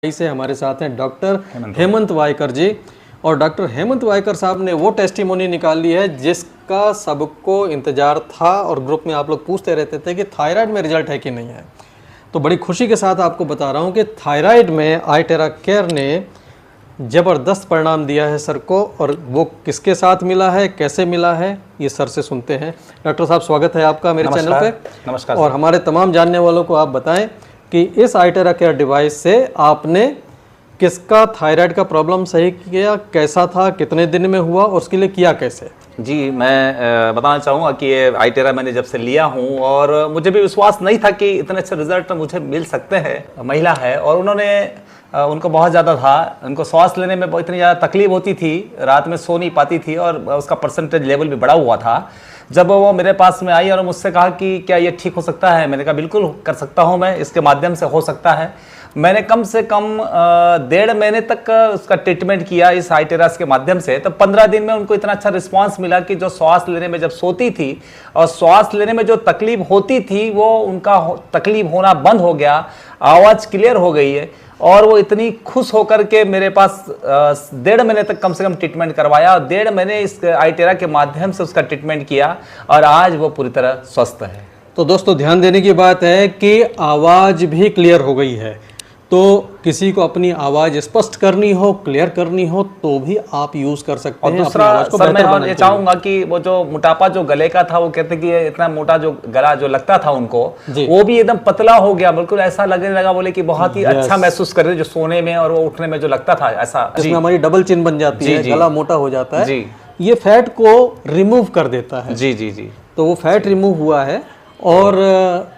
से हमारे साथ हैं डॉक्टर हेमंत वायकर जी। और डॉक्टर हेमंत वायकर साहब ने वो टेस्टिमोनी निकाल ली है जिसका सबको इंतजार था और ग्रुप में आप लोग पूछते रहते थे कि थायराइड में रिजल्ट है कि नहीं है। तो बड़ी खुशी के साथ आपको बता रहा हूँ कि थायराइड में आईटेरा केयर ने ज़बरदस्त परिणाम दिया है सर को, और वो किसके साथ मिला है, कैसे मिला है, ये सर से सुनते हैं। डॉक्टर साहब, स्वागत है आपका मेरे चैनल पे। नमस्कार। और हमारे तमाम जानने वालों को आप बताएं कि इस आईटेरा केयर डिवाइस से आपने किसका थायराइड का प्रॉब्लम सही किया, कैसा था, कितने दिन में हुआ और उसके लिए किया कैसे। जी, मैं बताना चाहूँगा कि ये आईटेरा मैंने जब से लिया हूँ और मुझे भी विश्वास नहीं था कि इतने अच्छे रिजल्ट मुझे मिल सकते हैं। महिला है और उनको बहुत ज़्यादा था, उनको सांस लेने में इतनी ज़्यादा तकलीफ होती थी, रात में सो नहीं पाती थी और उसका परसेंटेज लेवल भी बढ़ा हुआ था। जब वो मेरे पास में आई और मुझसे कहा कि क्या ये ठीक हो सकता है, मैंने कहा बिल्कुल कर सकता हूँ, मैं इसके माध्यम से हो सकता है। मैंने कम से कम 1.5 महीने तक उसका ट्रीटमेंट किया इस आईटेरास के माध्यम से। तो 15 दिन में उनको इतना अच्छा रिस्पांस मिला कि जो श्वास लेने में जब सोती थी और श्वास लेने में जो तकलीफ होती थी वो उनका तकलीफ होना बंद हो गया, आवाज़ क्लियर हो गई है। और वो इतनी खुश होकर के मेरे पास 1.5 महीने तक कम से कम ट्रीटमेंट करवाया और 1.5 महीने इस आईटेरा के माध्यम से उसका ट्रीटमेंट किया और आज वो पूरी तरह स्वस्थ है। तो दोस्तों, ध्यान देने की बात है कि आवाज़ भी क्लियर हो गई है। तो किसी को अपनी आवाज़ स्पष्ट करनी हो, क्लियर करनी हो तो भी आप यूज़ कर सकते हैं। और दूसरा सर, मैं ये चाहूँगा कि वो जो मोटापा जो गले का था, वो कहते कि इतना मोटा जो गला जो लगता था उनको, वो भी एकदम पतला हो गया, बिल्कुल ऐसा लगने लगा बोले कि बहुत ही अच्छा महसूस कर रहे जो सोने में और वो उठने में जो लगता था ऐसा। इसमें हमारी डबल चिन बन जाती है, गला मोटा हो जाता है। ये फैट को रिमूव कर देता है। जी जी जी। तो वो फैट रिमूव हुआ है। और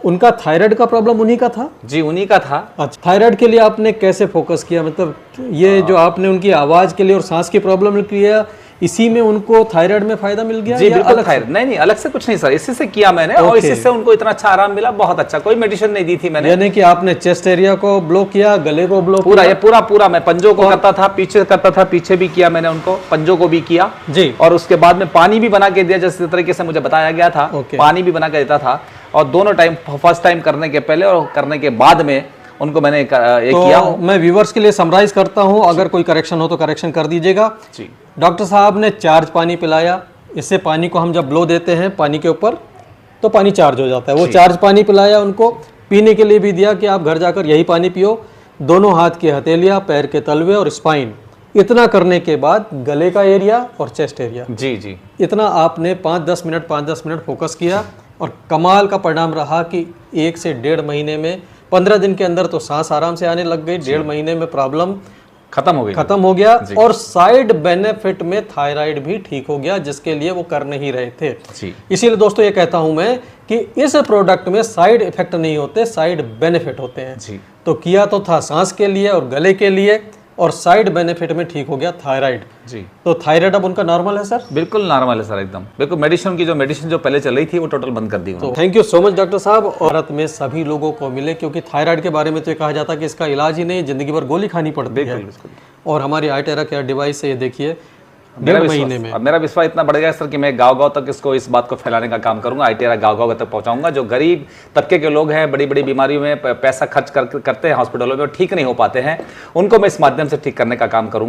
उनका थायराइड का प्रॉब्लम उन्हीं का था? जी, उन्हीं का था। अच्छा, थायराइड के लिए आपने कैसे फोकस किया, मतलब ये जो आपने उनकी आवाज़ के लिए और सांस की प्रॉब्लम किया, इसी में उनको थायराइड में फायदा मिल गया? जी बिल्कुल, थायराइड नहीं अलग से कुछ नहीं सर, इसी से किया मैंने और इसी से उनको इतना अच्छा आराम मिला, बहुत अच्छा। कोई मेडिसिन नहीं दी थी मैंने। यानी कि आपने चेस्ट एरिया को ब्लॉक किया, गले को ब्लॉक पूरा, ये पूरा मैं पंजों को करता था, पीछे करता था, पीछे भी किया मैंने उनको, पंजों को भी किया जी। और उसके बाद में पानी भी बना के दिया, जिस तरीके से मुझे बताया गया था, पानी भी बना के देता था। और दोनों टाइम, फर्स्ट टाइम करने के पहले और करने के बाद में उनको मैंने किया। मैं व्यूवर्स के लिए समराइज करता हूं, अगर कोई करेक्शन हो तो करेक्शन कर दीजिएगा जी। डॉक्टर साहब ने चार्ज पानी पिलाया। इससे पानी को हम जब ब्लो देते हैं पानी के ऊपर तो पानी चार्ज हो जाता है। वो चार्ज पानी पिलाया, उनको पीने के लिए भी दिया कि आप घर जाकर यही पानी पियो। दोनों हाथ की हथेलियां, पैर के तलवे और स्पाइन, इतना करने के बाद गले का एरिया और चेस्ट एरिया, जी जी, इतना आपने 5-10 मिनट फोकस किया और कमाल का परिणाम रहा कि 1 से 1.5 महीने में, 15 दिन के अंदर तो सांस आराम से आने लग गई, 1.5 महीने में प्रॉब्लम खत्म हो गया और साइड बेनिफिट में थायराइड भी ठीक हो गया, जिसके लिए वो कर नहीं रहे थे। इसीलिए दोस्तों ये कहता हूं मैं कि इस प्रोडक्ट में साइड इफेक्ट नहीं होते, साइड बेनिफिट होते हैं जी। तो किया तो था सांस के लिए और गले के लिए, और साइड बेनिफिट में ठीक हो गया थायराइड जी। तो थायराइड अब उनका नॉर्मल है सर? बिल्कुल नॉर्मल है सर, एकदम बिल्कुल। मेडिसिन जो पहले चल रही थी वो टोटल बंद कर दी। तो thank you so much doctor साहब। भारत में सभी लोगों को मिले, क्योंकि थायराइड के बारे में तो ये कहा जाता है कि इसका इलाज ही नहीं, जिंदगी भर गोली खानी पड़ती है। और हमारी आईटेरा केयर डिवाइस से ये देखिए, मेरा विश्वास इतना बढ़ गया सर कि मैं गांव-गांव तक इस बात को फैलाने का काम करूंगा। आईटेरा गांव-गांव तक पहुंचाऊंगा। जो गरीब तबके के लोग हैं, बड़ी बड़ी बीमारियों में पैसा खर्च करते हैं हॉस्पिटलों में, ठीक नहीं हो पाते हैं, उनको मैं इस माध्यम से ठीक करने का काम करूंगा।